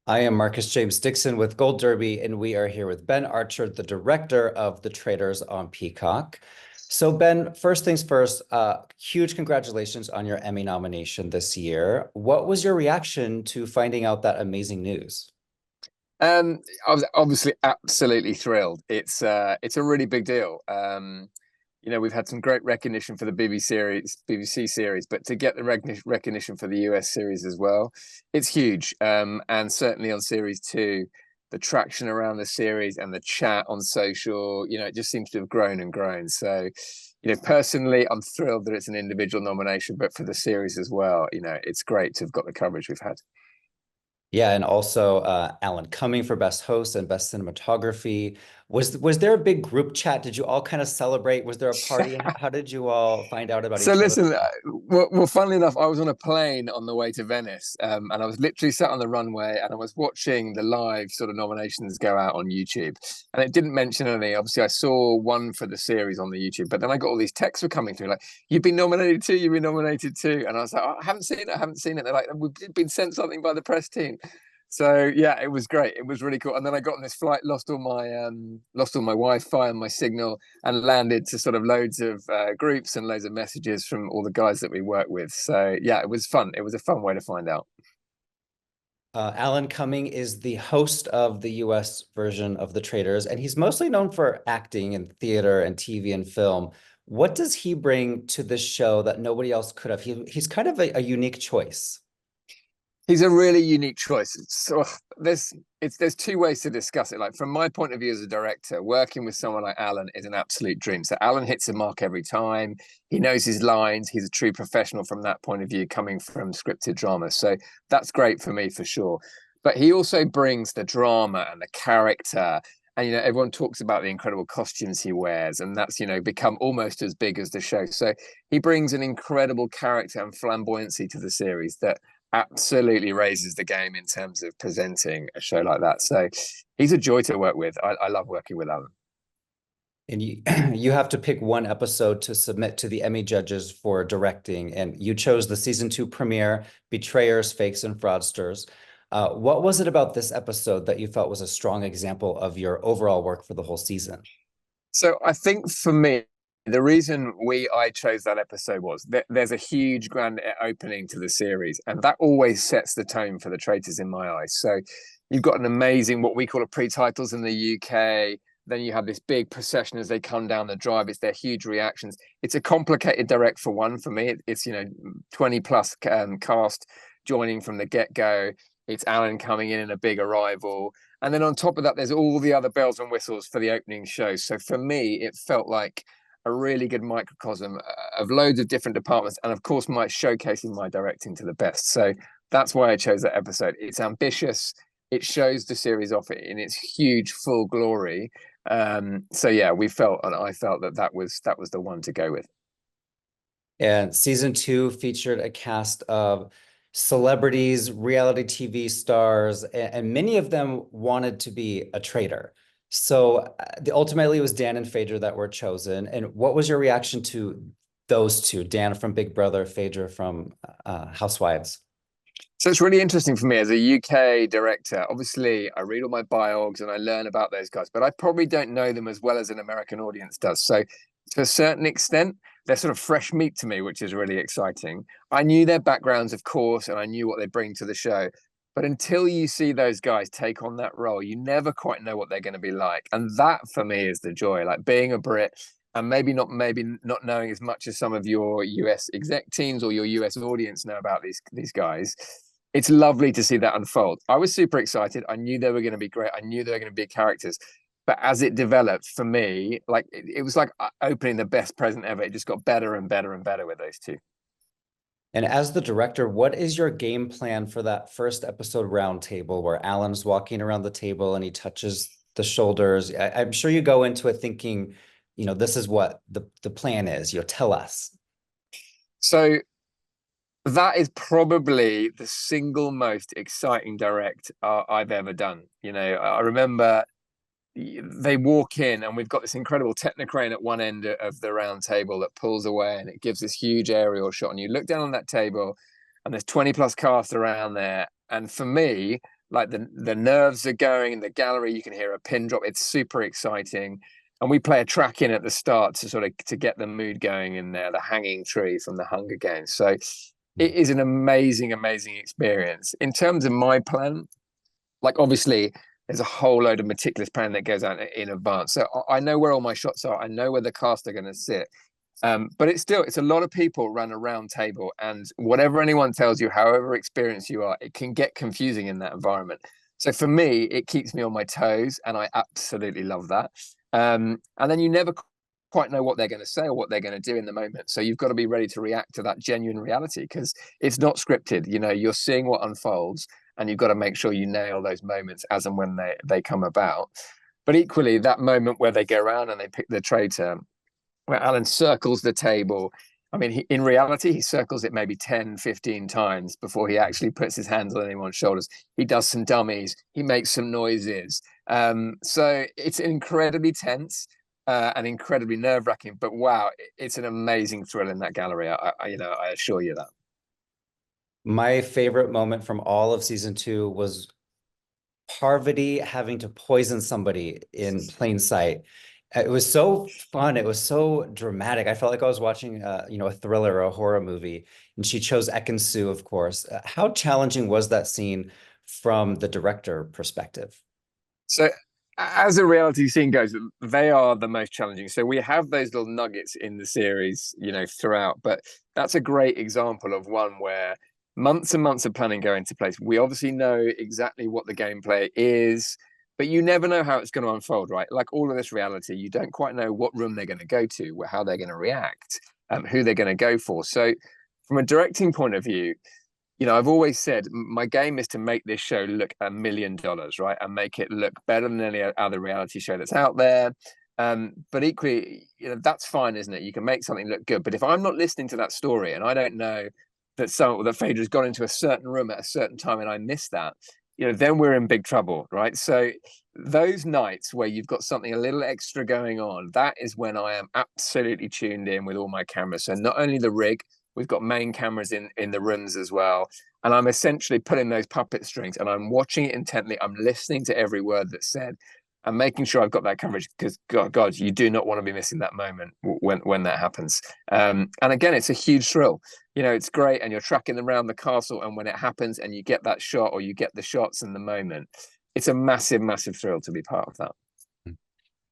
I am Marcus James Dixon with Gold Derby, and we are here with Ben Archard, the director of The Traitors on Peacock. So, Ben, first things first, huge congratulations on your Emmy nomination this year. What was your reaction to finding out that amazing news? I was obviously absolutely thrilled. It's a really big deal. We've had some great recognition for the BBC series, but to get the recognition for the US series as well, it's huge. And certainly on series two, the traction around the series and the chat on social, it just seems to have grown and grown. So, personally, I'm thrilled that it's an individual nomination, but for the series as well, it's great to have got the coverage we've had. Yeah, and also Alan Cumming for Best Host and Best Cinematography. Was there a big group chat? Did you all kind of celebrate? Was there a party? How did you all find out about So each other? listen, well, funnily enough, I was on a plane on the way to Venice, and I was literally sat on the runway, and I was watching the live sort of nominations go out on YouTube, and it didn't mention anything. Obviously, I saw one for the series on the YouTube, but then I got all these texts were coming through like, "You've been nominated too. You've been nominated too," and I was like, oh, "I haven't seen it. I haven't seen it." They're like, "We've been sent something by the press team." So yeah, it was great. It was really cool. And then I got on this flight, lost all my Wi-Fi and my signal, and landed to sort of loads of groups and loads of messages from all the guys that we work with. So yeah, it was fun. It was a fun way to find out. Alan Cumming is the host of the US version of The Traitors, and he's mostly known for acting in theater and TV and film. What does he bring to this show that nobody else could have? He's kind of a unique choice. He's a really unique choice. So there's two ways to discuss it. Like from my point of view as a director, working with someone like Alan is an absolute dream. So Alan hits the mark every time. He knows his lines. He's a true professional from that point of view, coming from scripted drama. So that's great for me for sure. But he also brings the drama and the character. And everyone talks about the incredible costumes he wears, and that's become almost as big as the show. So he brings an incredible character and flamboyancy to the series that absolutely raises the game in terms of presenting a show like that. So he's a joy to work with. I love working with Alan. And you you have to pick one episode to submit to the Emmy judges for directing, and you chose the season two premiere, Betrayers, Fakes, and Fraudsters. What was it about this episode that you felt was a strong example of your overall work for the whole season? So I think for me, the reason I chose that episode was that there's a huge grand opening to the series, and that always sets the tone for the Traitors in my eyes. So you've got an amazing what we call a pre-titles in the UK. Then you have this big procession as they come down the drive. It's their huge reactions. It's a complicated direct for one for me. It's 20 plus cast joining from the get-go. It's Alan coming in a big arrival. And then on top of that, there's all the other bells and whistles for the opening show. So for me, it felt like a really good microcosm of loads of different departments, and of course, my showcasing my directing to the best. So that's why I chose that episode. It's ambitious. It shows the series off in its huge full glory. So yeah, I felt that was the one to go with. And season two featured a cast of celebrities, reality TV stars, and many of them wanted to be a traitor. So ultimately, it was Dan and Phaedra that were chosen. And what was your reaction to those two, Dan from Big Brother, Phaedra from Housewives? So it's really interesting for me as a UK director. Obviously, I read all my biogs and I learn about those guys, but I probably don't know them as well as an American audience does. So to a certain extent, they're sort of fresh meat to me, which is really exciting. I knew their backgrounds, of course, and I knew what they bring to the show. But until you see those guys take on that role, you never quite know what they're going to be like. And that for me is the joy, like being a Brit and maybe not knowing as much as some of your US exec teams or your US audience know about these guys. It's lovely to see that unfold. I was super excited. I knew they were going to be great. I knew they were going to be characters. But as it developed for me, like it was like opening the best present ever. It just got better and better and better with those two. And as the director, what is your game plan for that first episode roundtable where Alan's walking around the table and he touches the shoulders? I'm sure you go into it thinking, this is what the plan is. Tell us. So that is probably the single most exciting direct I've ever done. I remember they walk in and we've got this incredible technocrane at one end of the round table that pulls away and it gives this huge aerial shot. And you look down on that table and there's 20 plus cast around there. And for me, like the nerves are going in the gallery. You can hear a pin drop. It's super exciting. And we play a track in at the start to sort of to get the mood going in there, the hanging tree from the Hunger Games. So it is an amazing, amazing experience. In terms of my plan, like obviously there's a whole load of meticulous planning that goes out in advance. So I know where all my shots are. I know where the cast are going to sit. But it's a lot of people around a round table, and whatever anyone tells you, however experienced you are, it can get confusing in that environment. So for me, it keeps me on my toes, and I absolutely love that. And then you never quite know what they're going to say or what they're going to do in the moment. So you've got to be ready to react to that genuine reality, because it's not scripted. You know, you're seeing what unfolds, and you've got to make sure you nail those moments as and when they come about. But equally, that moment where they go around and they pick the traitor, where Alan circles the table. I mean, in reality, he circles it maybe 10, 15 times before he actually puts his hands on anyone's shoulders. He does some dummies. He makes some noises. So it's incredibly tense and incredibly nerve-wracking. But wow, it's an amazing thrill in that gallery. I assure you that. My favorite moment from all of season 2 was Parvati having to poison somebody in plain sight. It was so fun. It was so dramatic. I felt like I was watching, a thriller or a horror movie. And she chose Ekin-Su, of course. How challenging was that scene from the director perspective? So as a reality scene goes, they are the most challenging. So we have those little nuggets in the series, throughout, but that's a great example of one where months and months of planning go into place. We obviously know exactly what the gameplay is, but you never know how it's going to unfold, right? Like all of this reality, you don't quite know what room they're going to go to, how they're going to react, who they're going to go for. So from a directing point of view, I've always said my game is to make this show look $1 million, right? And make it look better than any other reality show that's out there. But equally, that's fine, isn't it? You can make something look good. But if I'm not listening to that story and I don't know that Phaedra's gone into a certain room at a certain time and I miss that, then we're in big trouble, right? So those nights where you've got something a little extra going on, that is when I am absolutely tuned in with all my cameras. So not only the rig, we've got main cameras in the rooms as well. And I'm essentially pulling those puppet strings and I'm watching it intently. I'm listening to every word that's said and making sure I've got that coverage, because God, you do not want to be missing that moment when that happens. And again, it's a huge thrill. It's great, and you're tracking them around the castle, and when it happens and you get that shot or you get the shots in the moment, it's a massive, massive thrill to be part of that.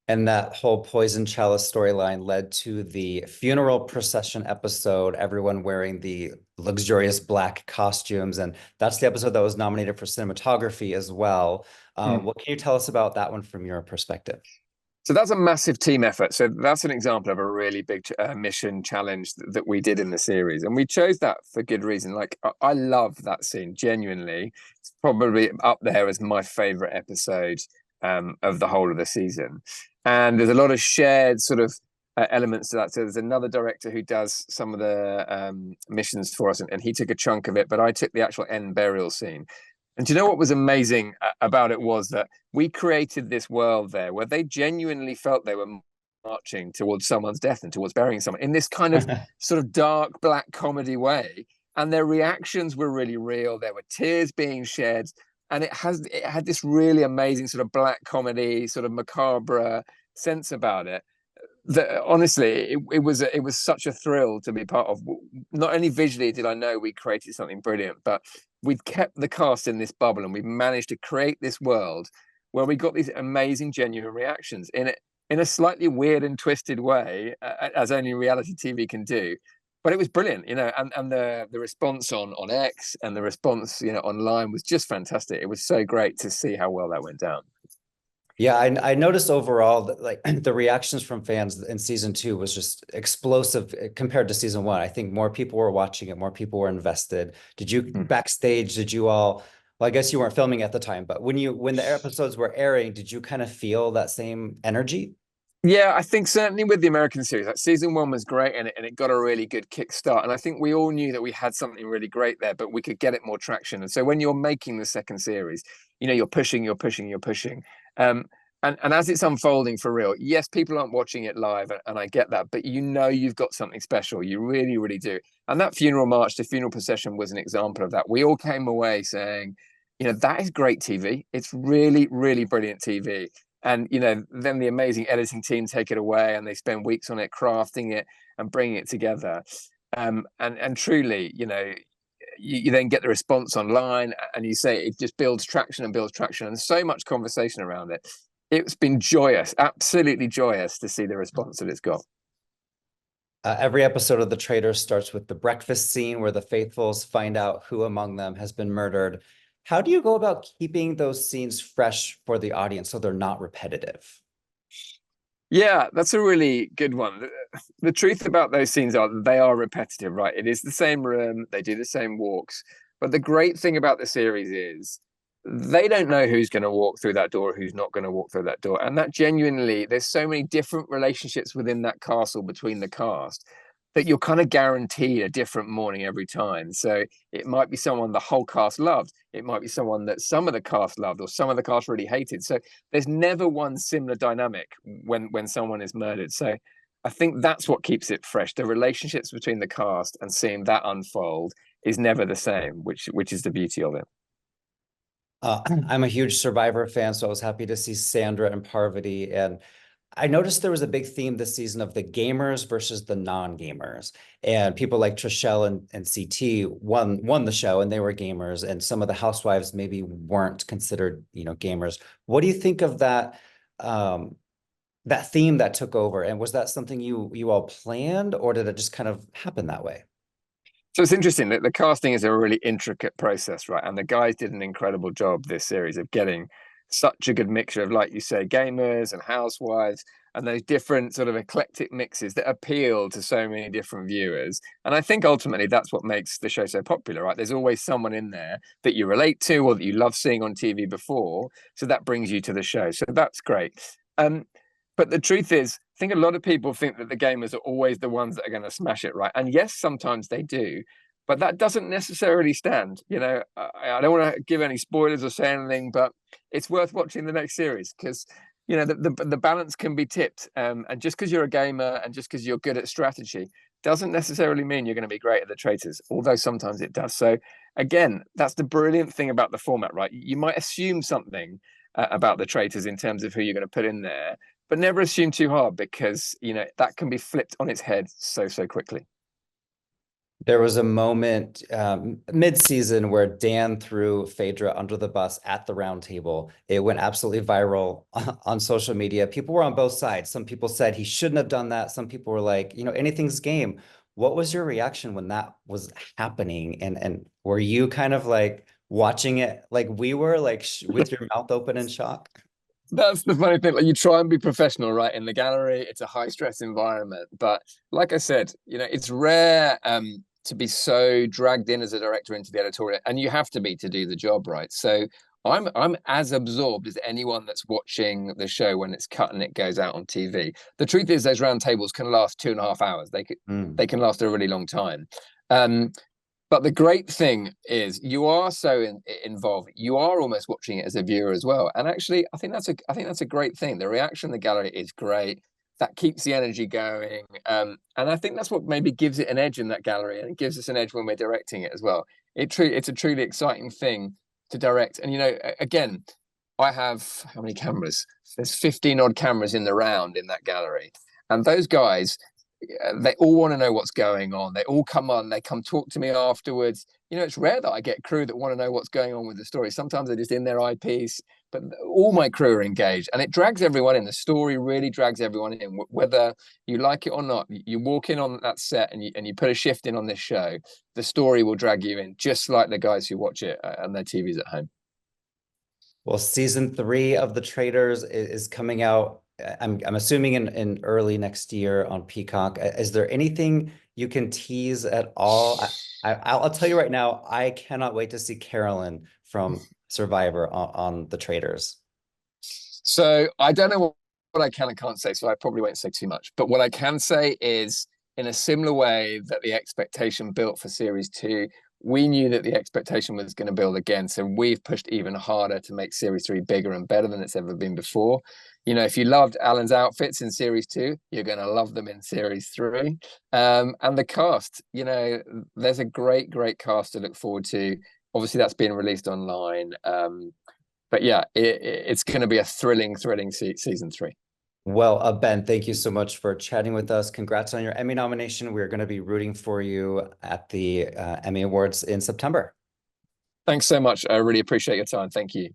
And that whole Poison Chalice storyline led to the funeral procession episode, everyone wearing the luxurious black costumes. And that's the episode that was nominated for cinematography as well. What can you tell us about that one from your perspective? So that's a massive team effort. So that's an example of a really big mission challenge that we did in the series. And we chose that for good reason. Like, I love that scene, genuinely. It's probably up there as my favorite episode of the whole of the season. And there's a lot of shared sort of elements to that. So there's another director who does some of the missions for us, and he took a chunk of it, but I took the actual end burial scene. And do you know what was amazing about it was that we created this world there where they genuinely felt they were marching towards someone's death and towards burying someone in this kind of sort of dark black comedy way. And their reactions were really real. There were tears being shed. And it had this really amazing sort of black comedy, sort of macabre sense about it. That honestly, it was such a thrill to be part of. Not only visually did I know we created something brilliant, but we'd kept the cast in this bubble, and we managed to create this world where we got these amazing, genuine reactions in a slightly weird and twisted way, as only reality TV can do. But it was brilliant, and the response on X and the response, online was just fantastic. It was so great to see how well that went down. Yeah, I noticed overall that like the reactions from fans in season 2 was just explosive compared to season 1. I think more people were watching it, more people were invested. Did you backstage, did you all, well, I guess you weren't filming at the time, but when the episodes were airing, did you kind of feel that same energy? Yeah, I think certainly with the American series, like season 1 was great, and it got a really good kickstart. And I think we all knew that we had something really great there, but we could get it more traction. And so when you're making the second series, you're pushing. And as it's unfolding for real, yes, people aren't watching it live, and I get that, but you've got something special. You really, really do. And that funeral march, the funeral procession was an example of that. We all came away saying, that is great TV. It's really, really brilliant TV. And, then the amazing editing team take it away and they spend weeks on it, crafting it and bringing it together. And truly, you then get the response online and you say it just builds traction and builds traction and so much conversation around it. It's been joyous, absolutely joyous to see the response that it's got. Every episode of The Traitors starts with the breakfast scene where the faithfuls find out who among them has been murdered. How do you go about keeping those scenes fresh for the audience so they're not repetitive? Yeah, that's a really good one. The truth about those scenes are they are repetitive, right? It is the same room, they do the same walks. But the great thing about the series is they don't know who's going to walk through that door, who's not going to walk through that door. And that genuinely, there's so many different relationships within that castle between the cast that you're kind of guaranteed a different morning every time. So it might be someone the whole cast loved. It might be someone that some of the cast loved or some of the cast really hated. So there's never one similar dynamic when someone is murdered. So I think that's what keeps it fresh. The relationships between the cast and seeing that unfold is never the same, which is the beauty of it. I'm a huge Survivor fan, so I was happy to see Sandra and Parvati. And I noticed there was a big theme this season of the gamers versus the non-gamers. And people like Trishelle and CT won the show and they were gamers. And some of the housewives maybe weren't considered, gamers. What do you think of that that theme that took over? And was that something you all planned, or did it just kind of happen that way? So it's interesting that the casting is a really intricate process, right? And the guys did an incredible job this series of getting such a good mixture of, like you say, gamers and housewives and those different sort of eclectic mixes that appeal to so many different viewers. And I think ultimately that's what makes the show so popular, right? There's always someone in there that you relate to or that you love seeing on TV before. So that brings you to the show. So that's great. But the truth is, I think a lot of people think that the gamers are always the ones that are going to smash it, right? And yes, sometimes they do, but that doesn't necessarily stand. I don't want to give any spoilers or say anything, but it's worth watching the next series because the balance can be tipped. And just because you're a gamer and just because you're good at strategy doesn't necessarily mean you're going to be great at the traitors, although sometimes it does. So again, that's the brilliant thing about the format, right? You might assume something about the traitors in terms of who you're going to put in there, but never assume too hard because that can be flipped on its head so quickly. There was a moment mid-season where Dan threw Phaedra under the bus at the round table. It went absolutely viral on social media. People were on both sides. Some people said he shouldn't have done that. Some people were like, anything's game. What was your reaction when that was happening? And were you kind of like watching it like we were, like with your mouth open in shock? That's the funny thing. Like, you try and be professional, right? In the gallery, it's a high stress environment. But like I said, it's rare to be so dragged in as a director into the editorial, and you have to be to do the job, right? So I'm as absorbed as anyone that's watching the show when it's cut and it goes out on TV. The truth is, those round tables can last 2.5 hours. They can last a really long time. But the great thing is you are so involved. You are almost watching it as a viewer as well. And actually, I think that's a great thing. The reaction in the gallery is great. That keeps the energy going. And I think that's what maybe gives it an edge in that gallery, and it gives us an edge when we're directing it as well. It's a truly exciting thing to direct. And again, I have how many cameras? There's 15 odd cameras in the round in that gallery, and those guys, they all want to know what's going on. They all come on, they come talk to me afterwards. It's rare that I get crew that want to know what's going on with the story. Sometimes they're just in their eyepiece, but all my crew are engaged, and it drags everyone in. The story really drags everyone in, whether you like it or not. You walk in on that set and you put a shift in on this show, the story will drag you in, just like the guys who watch it on their TVs at home. Well, season 3 of The Traitors is coming out. I'm assuming in early next year on Peacock. Is there anything you can tease at all? I'll tell you right now, I cannot wait to see Carolyn from Survivor on The Traitors. So I don't know what I can and can't say, so I probably won't say too much. But what I can say is, in a similar way that the expectation built for series 2, we knew that the expectation was going to build again. So we've pushed even harder to make series 3 bigger and better than it's ever been before. If you loved Alan's outfits in series 2, you're going to love them in series 3. And the cast, there's a great cast to look forward to. Obviously, that's being released online. But yeah, it's going to be a thrilling season 3. Well, Ben, thank you so much for chatting with us. Congrats on your Emmy nomination. We're going to be rooting for you at the Emmy Awards in September. Thanks so much. I really appreciate your time. Thank you.